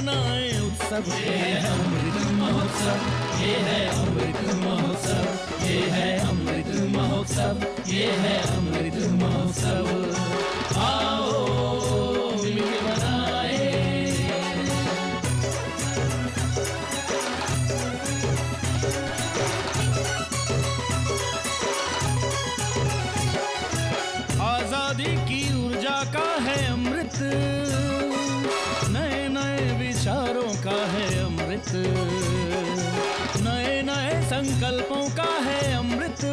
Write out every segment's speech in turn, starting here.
मनाए उत्सव। ये है अमृत महोत्सव, ये है अमृत महोत्सव, ये है अमृत महोत्सव, ये है अमृत महोत्सव। आओ मिलके मनाए। आजादी की ऊर्जा का है अमृत, नए नए विचारों का है अमृत, नए नए संकल्पों का है अमृत,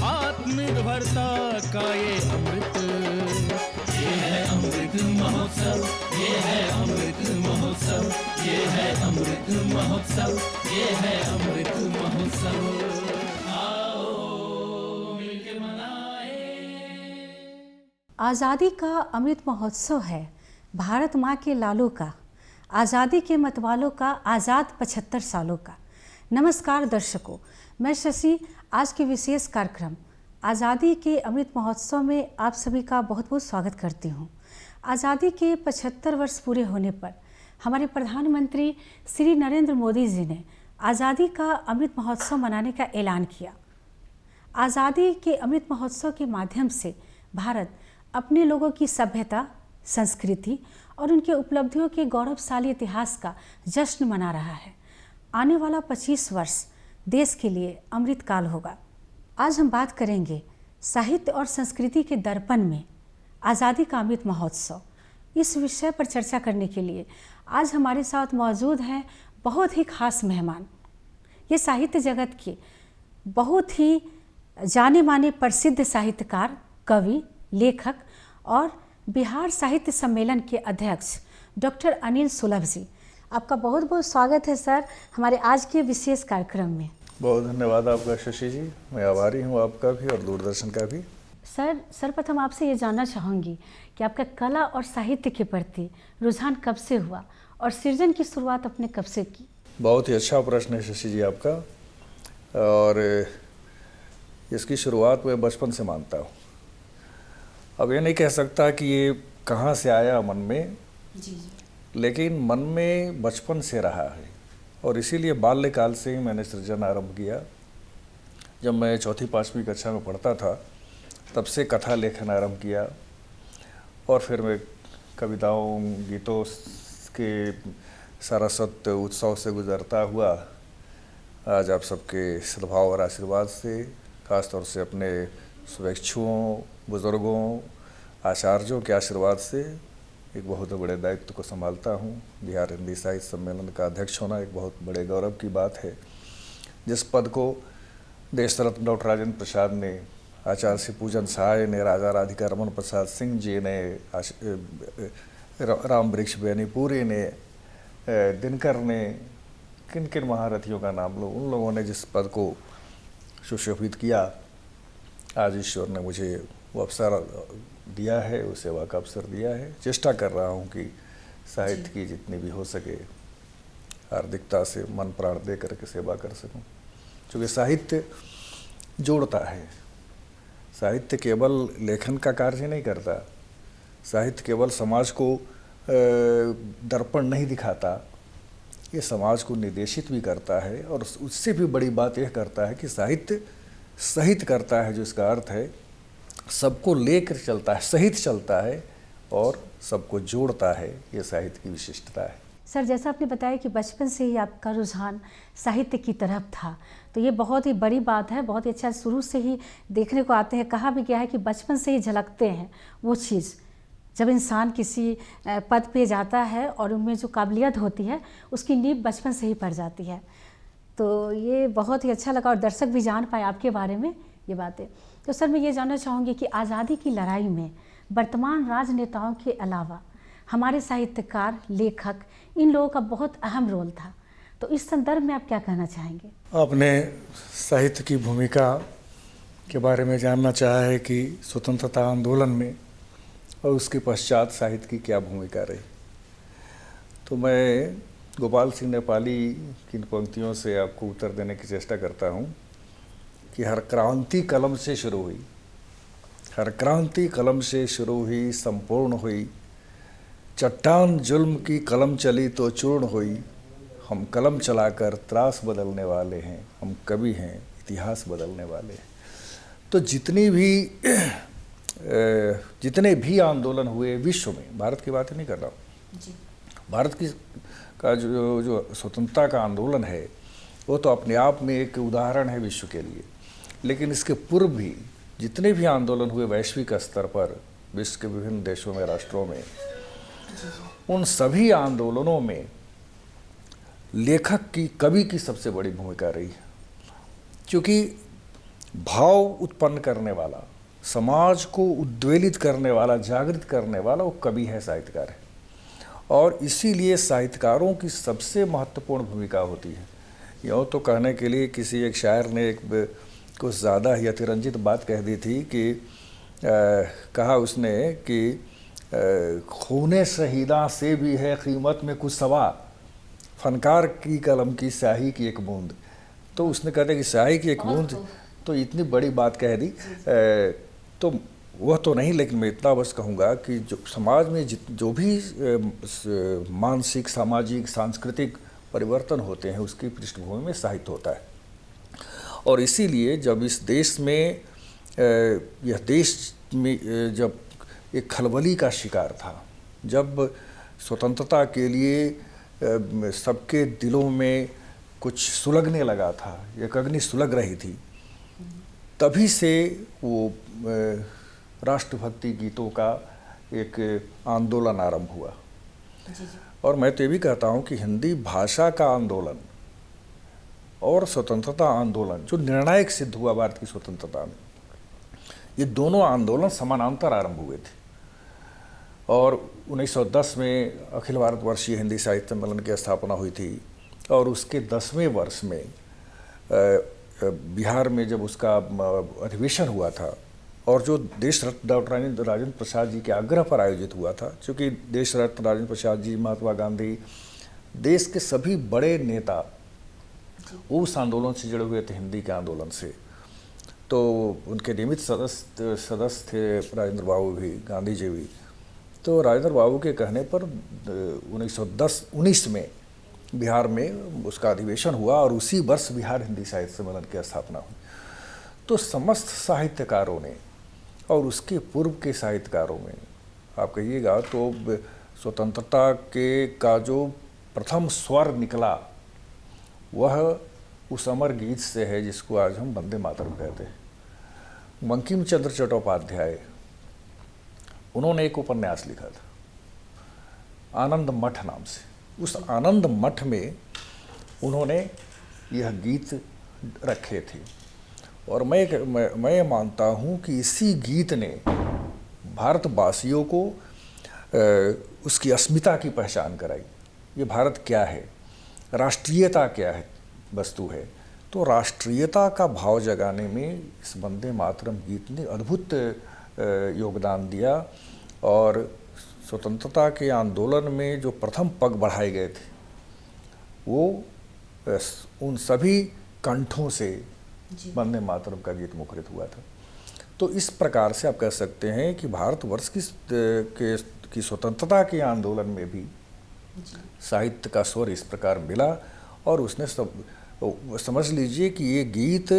आत्मनिर्भरता का ये अमृत। ये है अमृत महोत्सव, ये है अमृत महोत्सव, ये है अमृत महोत्सव, ये है अमृत महोत्सव। आओ मिलके मनाए। आज़ादी का अमृत महोत्सव है भारत माँ के लालों का, आज़ादी के मतवालों का, आज़ाद 75 सालों का। नमस्कार दर्शकों, मैं शशि आज के विशेष कार्यक्रम आज़ादी के अमृत महोत्सव में आप सभी का बहुत बहुत स्वागत करती हूँ। आज़ादी के 75 वर्ष पूरे होने पर हमारे प्रधानमंत्री श्री नरेंद्र मोदी जी ने आज़ादी का अमृत महोत्सव मनाने का ऐलान किया। आज़ादी के अमृत महोत्सव के माध्यम से भारत अपने लोगों की सभ्यता, संस्कृति और उनके उपलब्धियों के गौरवशाली इतिहास का जश्न मना रहा है। आने वाला 25 वर्ष देश के लिए अमृत काल होगा। आज हम बात करेंगे साहित्य और संस्कृति के दर्पण में आज़ादी का अमृत महोत्सव। इस विषय पर चर्चा करने के लिए आज हमारे साथ मौजूद हैं बहुत ही खास मेहमान। ये साहित्य जगत के बहुत ही जाने माने प्रसिद्ध साहित्यकार, कवि, लेखक और बिहार साहित्य सम्मेलन के अध्यक्ष डॉक्टर अनिल सुलभ जी। आपका बहुत बहुत स्वागत है सर हमारे आज के विशेष कार्यक्रम में। बहुत धन्यवाद आपका शशि जी, मैं आभारी हूँ आपका भी और दूरदर्शन का भी। सर सर्वप्रथम आपसे ये जानना चाहूँगी कि आपका कला और साहित्य के प्रति रुझान कब से हुआ और सृजन की शुरुआत आपने कब से की? बहुत ही अच्छा प्रश्न है शशि जी आपका, और इसकी शुरुआत मैं बचपन से मानता हूँ। अब ये नहीं कह सकता कि ये कहाँ से आया मन में, लेकिन मन में बचपन से रहा है और इसीलिए बाल्यकाल से ही मैंने सृजन आरंभ किया। जब मैं 4वीं-5वीं कक्षा में पढ़ता था तब से कथा लेखन आरंभ किया और फिर मैं कविताओं, गीतों के सारस्वत उत्सव से गुजरता हुआ आज आप सबके सद्भाव और आशीर्वाद से, खासतौर से अपने शुभेच्छुओं, बुज़ुर्गों, आचार्यों के आशीर्वाद से एक बहुत बड़े दायित्व को संभालता हूँ। बिहार हिंदी साहित्य सम्मेलन का अध्यक्ष होना एक बहुत बड़े गौरव की बात है, जिस पद को देश रत्न डॉक्टर राजेंद्र प्रसाद ने, आचार्य श्री पूजन सहाय ने, राजा राधिका रमन प्रसाद सिंह जी ने, राम वृक्ष बेनीपुरी ने, दिनकर ने, किन किन महारथियों का नाम लो, उन लोगों ने जिस पद को सुशोभित किया, आज ईश्वर ने मुझे वो अवसर दिया है, वो सेवा का अवसर दिया है। चेष्टा कर रहा हूँ कि साहित्य की जितनी भी हो सके हार्दिकता से मन प्राण दे करके सेवा कर सकूं, क्योंकि साहित्य जोड़ता है। साहित्य केवल लेखन का कार्य नहीं करता, साहित्य केवल समाज को दर्पण नहीं दिखाता, ये समाज को निर्देशित भी करता है और उससे भी बड़ी बात यह करता है कि साहित्य सहित करता है, जो इसका अर्थ है सबको लेकर चलता है, सहित चलता है और सबको जोड़ता है। ये साहित्य की विशिष्टता है। सर जैसा आपने बताया कि बचपन से ही आपका रुझान साहित्य की तरफ था, तो ये बहुत ही बड़ी बात है, बहुत ही अच्छा। शुरू से ही देखने को आते हैं, कहा भी गया है कि बचपन से ही झलकते हैं वो चीज़। जब इंसान किसी पद पे जाता है और उनमें जो काबिलियत होती है उसकी नींव बचपन से ही पड़ जाती है। तो ये बहुत ही अच्छा लगा और दर्शक भी जान पाए आपके बारे में ये बातें। तो सर मैं ये जानना चाहूँगी कि आज़ादी की लड़ाई में वर्तमान राजनेताओं के अलावा हमारे साहित्यकार, लेखक, इन लोगों का बहुत अहम रोल था, तो इस संदर्भ में आप क्या कहना चाहेंगे? आपने साहित्य की भूमिका के बारे में जानना चाहा है कि स्वतंत्रता आंदोलन में और उसके पश्चात साहित्य की क्या भूमिका रही। तो मैं गोपाल सिंह नेपाली की पंक्तियों से आपको उत्तर देने की चेष्टा करता हूँ कि हर क्रांति कलम से शुरू हुई, हर क्रांति कलम से शुरू हुई, संपूर्ण हुई, चट्टान जुल्म की कलम चली तो चूर्ण हुई, हम कलम चलाकर त्रास बदलने वाले हैं, हम कवि हैं इतिहास बदलने वाले हैं। तो जितने भी आंदोलन हुए विश्व में, भारत की बात नहीं कर रहा हूँ, भारत की का जो स्वतंत्रता का आंदोलन है वो तो अपने आप में एक उदाहरण है विश्व के लिए, लेकिन इसके पूर्व भी जितने भी आंदोलन हुए वैश्विक स्तर पर विश्व के विभिन्न देशों में, राष्ट्रों में, उन सभी आंदोलनों में लेखक की, कवि की सबसे बड़ी भूमिका रही है। क्योंकि भाव उत्पन्न करने वाला, समाज को उद्वेलित करने वाला, जागृत करने वाला वो कवि है, साहित्यकार है। और इसीलिए साहित्यकारों की सबसे महत्वपूर्ण भूमिका होती है। यूँ तो कहने के लिए किसी एक शायर ने एक कुछ ज़्यादा ही अतिरंजित बात कह दी थी कि कहा उसने कि खूने शहीदा से भी है कीमत में कुछ सवा, फनकार की कलम की स्याही की एक बूंद। तो उसने कहते कि स्याही की एक बूंद तो इतनी बड़ी बात कह दी। तो वह तो नहीं, लेकिन मैं इतना बस कहूँगा कि जो समाज में जो भी मानसिक, सामाजिक, सांस्कृतिक परिवर्तन होते हैं उसकी पृष्ठभूमि में साहित्य होता है। और इसीलिए जब इस देश में, यह देश में जब एक खलबली का शिकार था, जब स्वतंत्रता के लिए सबके दिलों में कुछ सुलगने लगा था, एक अग्नि सुलग रही थी, तभी से वो राष्ट्रभक्ति गीतों का एक आंदोलन आरंभ हुआ। और मैं तो ये भी कहता हूँ कि हिंदी भाषा का आंदोलन और स्वतंत्रता आंदोलन जो निर्णायक सिद्ध हुआ भारत की स्वतंत्रता में, ये दोनों आंदोलन समानांतर आरंभ हुए थे। और 1910 में अखिल भारतवर्षीय हिंदी साहित्य सम्मेलन की स्थापना हुई थी, और उसके 10वें वर्ष में बिहार में जब उसका अधिवेशन हुआ था, और जो देश रत्न डॉक्टर राजेंद्र प्रसाद जी के आग्रह पर आयोजित हुआ था, क्योंकि देश रत्न राजेंद्र प्रसाद जी, महात्मा गांधी, देश के सभी बड़े नेता उस आंदोलन से जुड़े हुए थे, हिंदी के आंदोलन से। तो उनके नियमित सदस्य थे राजेंद्र बाबू भी, गांधी जी भी। तो राजेंद्र बाबू के कहने पर 1919 में बिहार में उसका अधिवेशन हुआ, और उसी वर्ष बिहार हिंदी साहित्य सम्मेलन की स्थापना हुई। तो समस्त साहित्यकारों ने और उसके पूर्व के साहित्यकारों में, आप कहिएगा तो स्वतंत्रता के का जो प्रथम स्वर निकला वह उस अमर गीत से है जिसको आज हम वंदे मातरम कहते हैं। बंकिम चंद्र चट्टोपाध्याय, उन्होंने एक उपन्यास लिखा था आनंद मठ नाम से। उस आनंद मठ में उन्होंने यह गीत रखे थे, और मैं मानता हूँ कि इसी गीत ने भारतवासियों को उसकी अस्मिता की पहचान कराई। ये भारत क्या है, राष्ट्रीयता क्या है, वस्तु है। तो राष्ट्रीयता का भाव जगाने में इस वंदे मातरम गीत ने अद्भुत योगदान दिया, और स्वतंत्रता के आंदोलन में जो प्रथम पग बढ़ाए गए थे वो उन सभी कंठों से वंदे मातरम का गीत मुखरित हुआ था। तो इस प्रकार से आप कह सकते हैं कि भारतवर्ष की स्वतंत्रता के आंदोलन में भी साहित्य का स्वर इस प्रकार मिला, और उसने समझ लीजिए कि ये गीत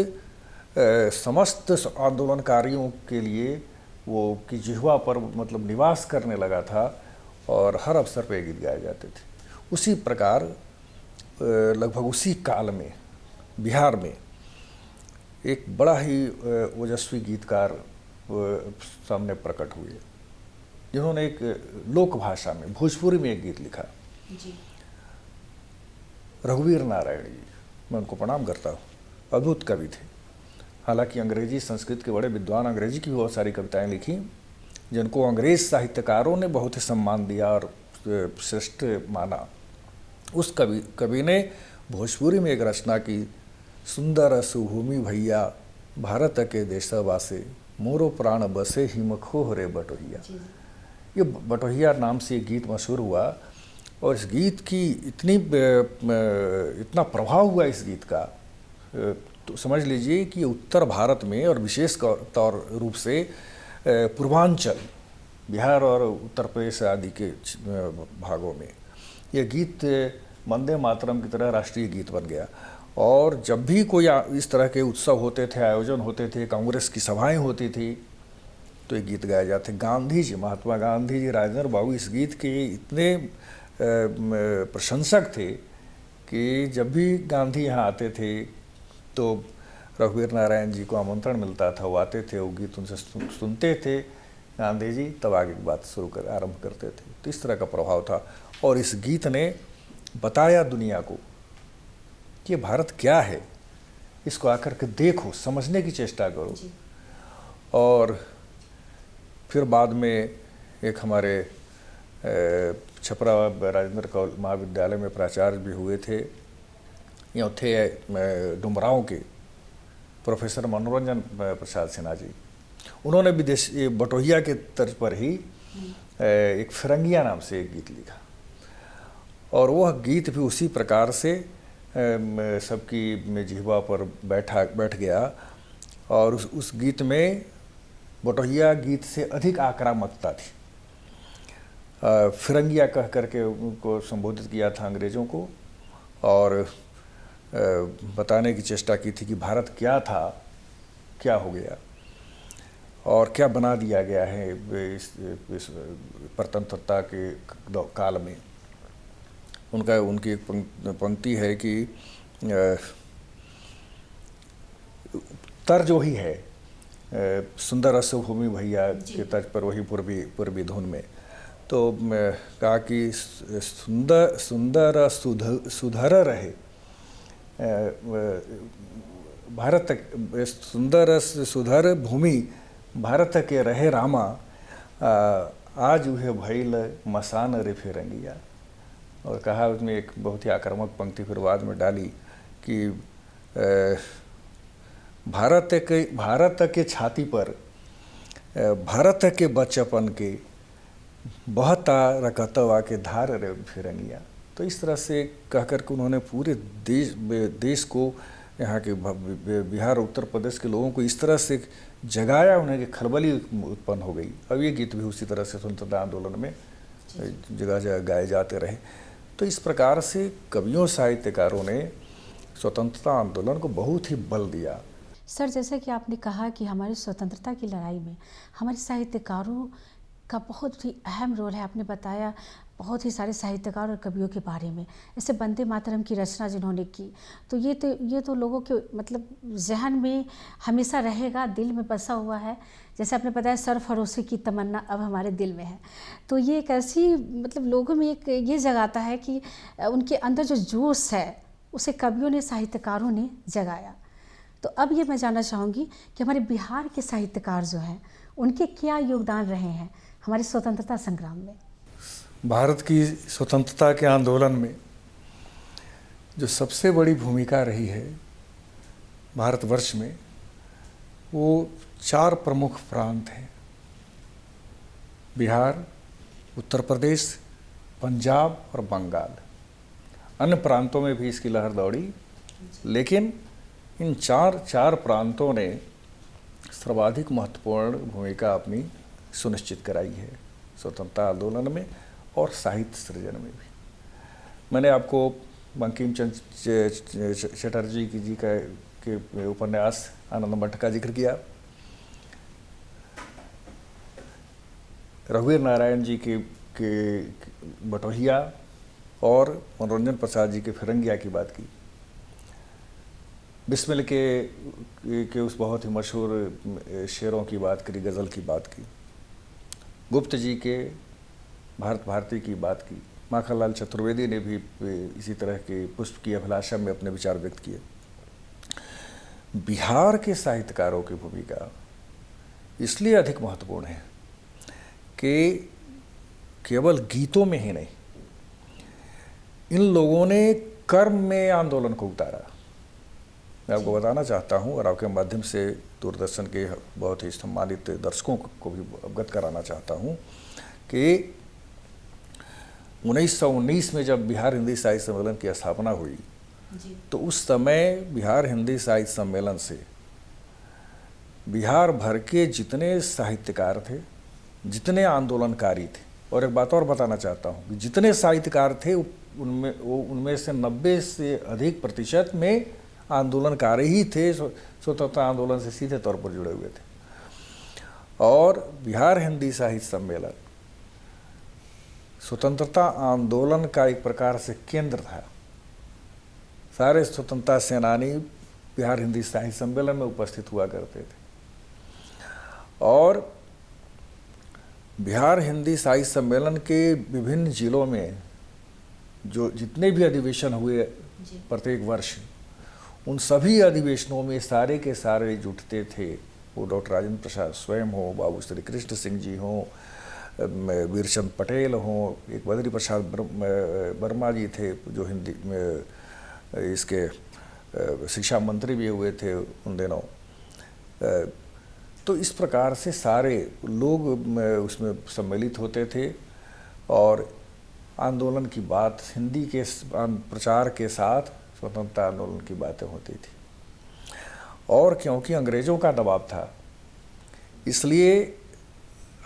समस्त आंदोलनकारियों के लिए वो की जिह्वा पर मतलब निवास करने लगा था, और हर अवसर पर गीत गाए जाते थे। उसी प्रकार लगभग उसी काल में बिहार में एक बड़ा ही ओजस्वी गीतकार सामने प्रकट हुए, जिन्होंने एक लोक भाषा में, भोजपुरी में एक गीत लिखा जी। रघुवीर नारायण जी, मैं उनको प्रणाम करता हूँ, अद्भुत कवि थे। हालांकि अंग्रेजी संस्कृत के बड़े विद्वान, अंग्रेजी की भी बहुत सारी कविताएं लिखी, जिनको अंग्रेज साहित्यकारों ने बहुत ही सम्मान दिया और श्रेष्ठ माना। उस कवि ने भोजपुरी में एक रचना की, सुंदर सुभूमि भैया भारत के देशवासे, मोरो प्राण बसे हिमखोह रे बटोहिया। ये बटोहिया नाम से गीत मशहूर हुआ, और इस गीत की इतना प्रभाव हुआ इस गीत का, तो समझ लीजिए कि उत्तर भारत में और विशेष तौर रूप से पूर्वांचल बिहार और उत्तर प्रदेश आदि के भागों में। ये गीत वंदे मातरम की तरह राष्ट्रीय गीत बन गया। और जब भी कोई इस तरह के उत्सव होते थे, आयोजन होते थे, कांग्रेस की सभाएं होती थी, तो ये गीत गाए जाते। गांधी जी, महात्मा गांधी जी, राजेंद्र बाबू इस गीत के इतने प्रशंसक थे कि जब भी गांधी यहाँ आते थे तो रघुवीर नारायण जी को आमंत्रण मिलता था, वो आते थे, वो गीत उनसे सुनते थे गांधी जी, तब आगे की बात आरंभ करते थे। तो इस तरह का प्रभाव था। और इस गीत ने बताया दुनिया को कि भारत क्या है, इसको आकर के देखो, समझने की चेष्टा करो। और फिर बाद में एक हमारे छपरा राजेंद्र कौल महाविद्यालय में प्राचार्य भी हुए थे, यहाँ थे डुमरांव के प्रोफेसर मनोरंजन प्रसाद सिन्हा जी। उन्होंने भी बटोहिया के तर्ज पर ही एक फिरंगिया नाम से एक गीत लिखा, और वह गीत भी उसी प्रकार से सबकी जिह्वा पर बैठ गया। और उस गीत में बटोहिया गीत से अधिक आक्रामकता थी। फिरंगिया कह करके उनको संबोधित किया था अंग्रेज़ों को, और बताने की चेष्टा की थी कि भारत क्या था, क्या हो गया और क्या बना दिया गया है इस स्वतंत्रता के काल में। उनकी एक पंक्ति है कि तर्ज वही है, सुंदर रसभूमि भैया के तर्ज पर, वही पूर्वी धुन में। तो कहा कि सुंदर सुधर रहे भारत, सुंदर सुधर भूमि भारत के रहे रामा, आज उहे भइल मसान रे फिरंगिया। और कहा उसमें एक बहुत ही आक्रामक पंक्ति फिर बाद में डाली कि भारत के छाती पर भारत के बच्चपन के बहता रकतवा के धार रे फिरंगिया। तो इस तरह से कह कर के उन्होंने पूरे देश को, यहाँ के बिहार उत्तर प्रदेश के लोगों को इस तरह से जगाया उन्हें कि खलबली उत्पन्न हो गई। अब ये गीत भी उसी तरह से स्वतंत्रता आंदोलन में जगह जगह गाए जाते रहे। तो इस प्रकार से कवियों साहित्यकारों ने स्वतंत्रता आंदोलन को बहुत ही बल दिया। सर, जैसा कि आपने कहा कि हमारी स्वतंत्रता की लड़ाई में हमारे साहित्यकारों का बहुत ही अहम रोल है। आपने बताया बहुत ही सारे साहित्यकार और कवियों के बारे में, जैसे वंदे मातरम की रचना जिन्होंने की, तो ये तो लोगों के मतलब जहन में हमेशा रहेगा, दिल में बसा हुआ है। जैसे आपने बताया सरफरोशी की तमन्ना अब हमारे दिल में है, तो ये एक ऐसी मतलब लोगों में एक ये जगाता है कि उनके अंदर जो जोश है उसे कवियों ने, साहित्यकारों ने जगाया। तो अब ये मैं जानना चाहूँगी कि हमारे बिहार के साहित्यकार जो हैं उनके क्या योगदान रहे हैं हमारे स्वतंत्रता संग्राम में। भारत की स्वतंत्रता के आंदोलन में जो सबसे बड़ी भूमिका रही है भारतवर्ष में, वो 4 प्रमुख प्रांत हैं, बिहार, उत्तर प्रदेश, पंजाब और बंगाल। अन्य प्रांतों में भी इसकी लहर दौड़ी, लेकिन इन चार प्रांतों ने सर्वाधिक महत्वपूर्ण भूमिका अपनी सुनिश्चित कराई है स्वतंत्रता आंदोलन में और साहित्य सृजन में भी। मैंने आपको बंकिम चंद्र चटर्जी जी के उपन्यास आनंद मठ का जिक्र किया, रघुवीर नारायण जी के बटोहिया और मनोरंजन प्रसाद जी के फिरंगिया की बात की, बिस्मिल के उस बहुत ही मशहूर शेरों की बात करी, गज़ल की बात की, गुप्त जी के भारत भारती की बात की, माखनलाल चतुर्वेदी ने भी इसी तरह के पुष्प की अभिलाषा में अपने विचार व्यक्त किए। बिहार के साहित्यकारों की भूमिका इसलिए अधिक महत्वपूर्ण है कि केवल गीतों में ही नहीं, इन लोगों ने कर्म में आंदोलन को उतारा। मैं आपको बताना चाहता हूं और आपके माध्यम से दूरदर्शन के बहुत ही सम्मानित दर्शकों को भी अवगत कराना चाहता हूं कि 1919 में जब बिहार हिंदी साहित्य सम्मेलन की स्थापना हुई तो उस समय बिहार हिंदी साहित्य सम्मेलन से बिहार भर के जितने साहित्यकार थे, जितने आंदोलनकारी थे, और एक बात और बताना चाहता हूँ कि जितने साहित्यकार थे उनमें से 90 से अधिक प्रतिशत में आंदोलनकारी ही थे, स्वतंत्रता आंदोलन से सीधे तौर पर जुड़े हुए थे। और बिहार हिंदी साहित्य सम्मेलन स्वतंत्रता आंदोलन का एक प्रकार से केंद्र था। सारे स्वतंत्रता सेनानी बिहार हिंदी साहित्य सम्मेलन में उपस्थित हुआ करते थे, और बिहार हिंदी साहित्य सम्मेलन के विभिन्न जिलों में जो जितने भी अधिवेशन हुए प्रत्येक वर्ष, उन सभी अधिवेशनों में सारे के सारे जुटते थे। वो डॉक्टर राजेंद्र प्रसाद स्वयं हो, बाबू श्री कृष्ण सिंह जी हों, वीरचंद पटेल हों, एक बद्री प्रसाद वर्मा जी थे जो हिंदी में इसके शिक्षा मंत्री भी हुए थे उन दिनों। तो इस प्रकार से सारे लोग उसमें सम्मिलित होते थे, और आंदोलन की बात, हिंदी के प्रचार के साथ स्वतंत्रता आंदोलन की बातें होती थी। और क्योंकि अंग्रेज़ों का दबाव था, इसलिए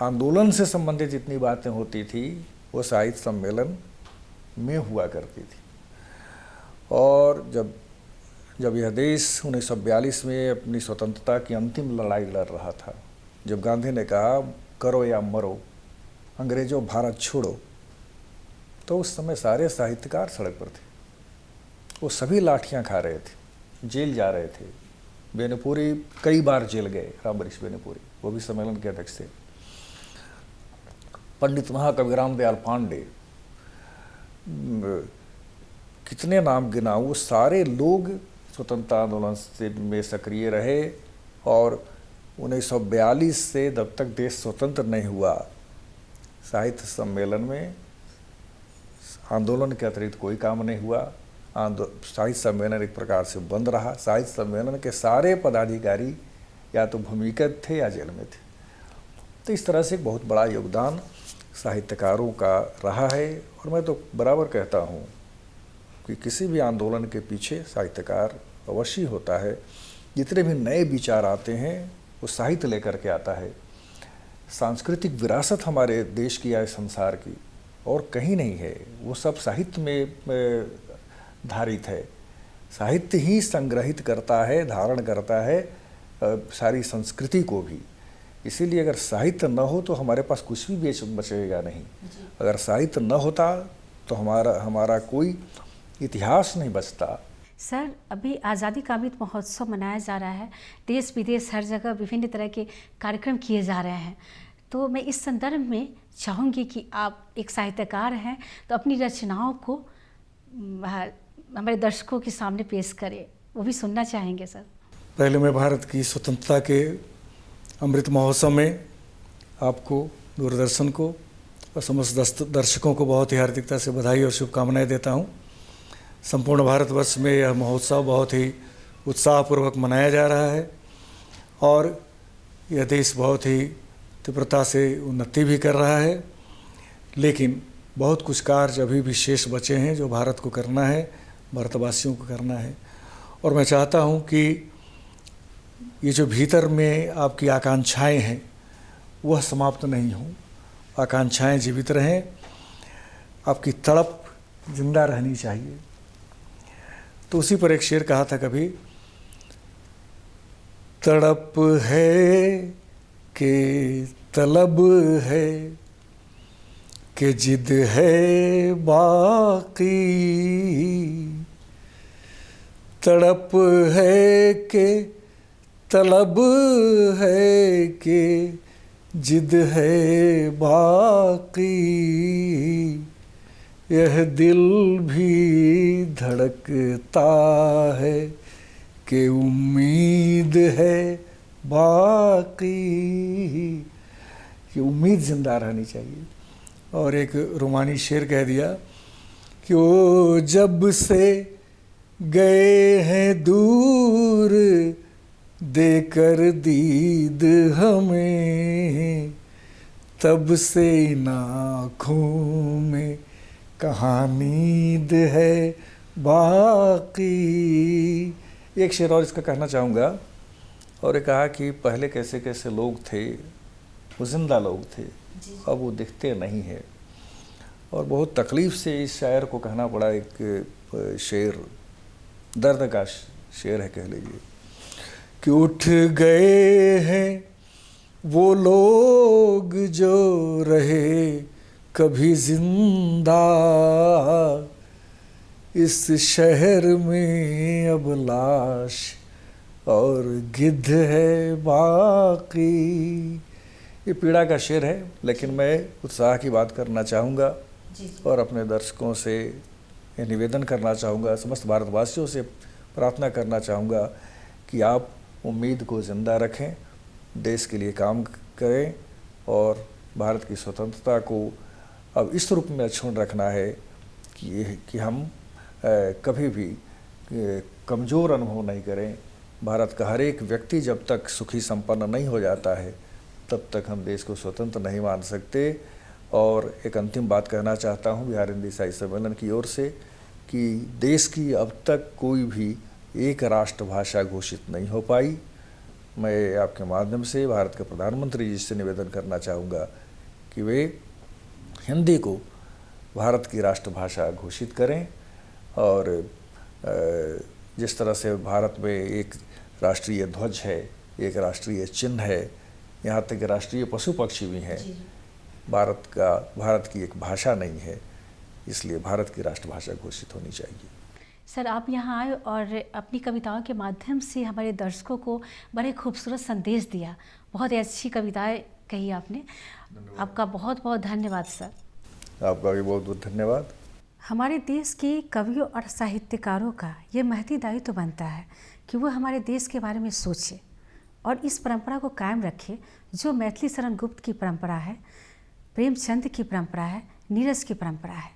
आंदोलन से संबंधित जितनी बातें होती थी वो साहित्य सम्मेलन में हुआ करती थी। और जब यह देश 1942 में अपनी स्वतंत्रता की अंतिम लड़ाई लड़ रहा था, जब गांधी ने कहा करो या मरो, अंग्रेज़ों भारत छोड़ो, तो उस समय सारे साहित्यकार सड़क पर थे। वो सभी लाठियां खा रहे थे, जेल जा रहे थे। बेनीपुरी कई बार जेल गए, रामवरिश बेनीपुरी, वो भी सम्मेलन के अध्यक्ष थे। पंडित महाकवि रामदयाल पांडे, कितने नाम गिनाऊं, वो सारे लोग स्वतंत्रता आंदोलन में सक्रिय रहे। और 1942 से जब तक देश स्वतंत्र नहीं हुआ, साहित्य सम्मेलन में आंदोलन के अतिरिक्त कोई काम नहीं हुआ। साहित्य सम्मेलन एक प्रकार से बंद रहा। साहित्य सम्मेलन के सारे पदाधिकारी या तो भूमिगत थे या जेल में थे। तो इस तरह से एक बहुत बड़ा योगदान साहित्यकारों का रहा है। और मैं तो बराबर कहता हूँ कि किसी भी आंदोलन के पीछे साहित्यकार अवश्य होता है। जितने भी नए विचार आते हैं वो साहित्य लेकर के आता है। सांस्कृतिक विरासत हमारे देश की या संसार की और कहीं नहीं है, वो सब साहित्य में धारित है। साहित्य ही संग्रहित करता है, धारण करता है सारी संस्कृति को भी। इसीलिए अगर साहित्य न हो तो हमारे पास कुछ भी बचेगा नहीं। अगर साहित्य न होता तो हमारा कोई इतिहास नहीं बचता। सर, अभी आज़ादी का अमृत महोत्सव मनाया जा रहा है। देश विदेश हर जगह विभिन्न तरह के कार्यक्रम किए जा रहे हैं। तो मैं इस संदर्भ में चाहूँगी कि आप एक साहित्यकार हैं तो अपनी रचनाओं को हमारे दर्शकों के सामने पेश करें, वो भी सुनना चाहेंगे सर। पहले मैं भारत की स्वतंत्रता के अमृत महोत्सव में आपको, दूरदर्शन को और समस्त दर्शकों को बहुत ही हार्दिकता से बधाई और शुभकामनाएं देता हूं। संपूर्ण भारतवर्ष में यह महोत्सव बहुत ही उत्साहपूर्वक मनाया जा रहा है और यह देश बहुत ही तीव्रता से उन्नति भी कर रहा है। लेकिन बहुत कुछ कार्य अभी भी शेष बचे हैं जो भारत को करना है, भारतवासियों को करना है। और मैं चाहता हूं कि ये जो भीतर में आपकी आकांक्षाएं हैं वह समाप्त नहीं हों, आकांक्षाएं जीवित रहें, आपकी तड़प जिंदा रहनी चाहिए। तो उसी पर एक शेर कहा था कभी, तड़प है कि तलब है कि जिद है बाकी, तड़प है कि तलब है कि जिद है बाकी, यह दिल भी धड़कता है कि उम्मीद है बाकी। ये उम्मीद जिंदा रहनी चाहिए। और एक रोमानी शेर कह दिया कि वो जब से गए हैं दूर देकर दीद हमें, तब से इन आँखों में कहाँ नींद है बाकी। एक शेर और इसका कहना चाहूँगा। और ये कहा कि पहले कैसे कैसे लोग थे वो जिंदा लोग थे, अब वो दिखते नहीं हैं। और बहुत तकलीफ़ से इस शायर को कहना पड़ा, एक शेर, दर्द का शेर है कह लीजिए, कि उठ गए हैं वो लोग जो रहे कभी जिंदा, इस शहर में अब लाश और गिद्ध है बाकी। ये पीड़ा का शेर है, लेकिन मैं उत्साह की बात करना चाहूँगा और अपने दर्शकों से ये निवेदन करना चाहूँगा, समस्त भारतवासियों से प्रार्थना करना चाहूँगा कि आप उम्मीद को ज़िंदा रखें, देश के लिए काम करें और भारत की स्वतंत्रता को अब इस रूप में अक्षुण्ण रखना है कि हम कभी भी कमज़ोर अनुभव नहीं करें। भारत का हर एक व्यक्ति जब तक सुखी संपन्न नहीं हो जाता है तब तक हम देश को स्वतंत्र नहीं मान सकते। और एक अंतिम बात कहना चाहता हूँ बिहार हिंदी साहित्य सम्मेलन की ओर से कि देश की अब तक कोई भी एक राष्ट्रभाषा घोषित नहीं हो पाई। मैं आपके माध्यम से भारत के प्रधानमंत्री जी से निवेदन करना चाहूँगा कि वे हिंदी को भारत की राष्ट्रभाषा घोषित करें। और जिस तरह से भारत में एक राष्ट्रीय ध्वज है, एक राष्ट्रीय चिन्ह है, यहाँ तक राष्ट्रीय पशु पक्षी भी हैं, भारत की एक भाषा नहीं है, इसलिए भारत की राष्ट्रभाषा घोषित होनी चाहिए। सर, आप यहाँ आए और अपनी कविताओं के माध्यम से हमारे दर्शकों को बड़े खूबसूरत संदेश दिया। बहुत ही अच्छी कविताएं कही आपने, आपका बहुत बहुत धन्यवाद सर। आपका भी बहुत बहुत धन्यवाद। हमारे देश के कवियों और साहित्यकारों का ये महती दायित्व बनता है कि वो हमारे देश के बारे में सोचे और इस परंपरा को कायम रखे जो मैथिली शरण गुप्त की परंपरा है, प्रेमचंद की परंपरा है, नीरज की परंपरा है।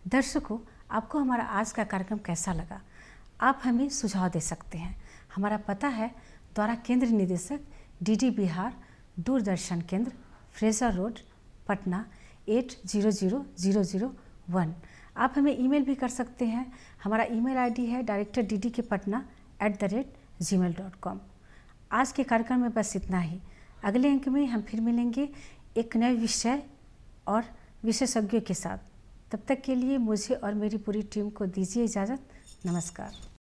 दर्शकों, आपको हमारा आज का कार्यक्रम कैसा लगा? आप हमें सुझाव दे सकते हैं। हमारा पता है द्वारा केंद्र निदेशक डीडी बिहार, दूरदर्शन केंद्र, फ्रेजर रोड, पटना 800001। आप हमें ईमेल भी कर सकते हैं। हमारा ईमेल आईडी है directorddkpatna@gmail.com। आज के कार्यक्रम में बस इतना ही। अगले अंक में हम फिर मिलेंगे एक नए विषय और विशेषज्ञों के साथ। तब तक के लिए मुझे और मेरी पूरी टीम को दीजिए इजाज़त। नमस्कार।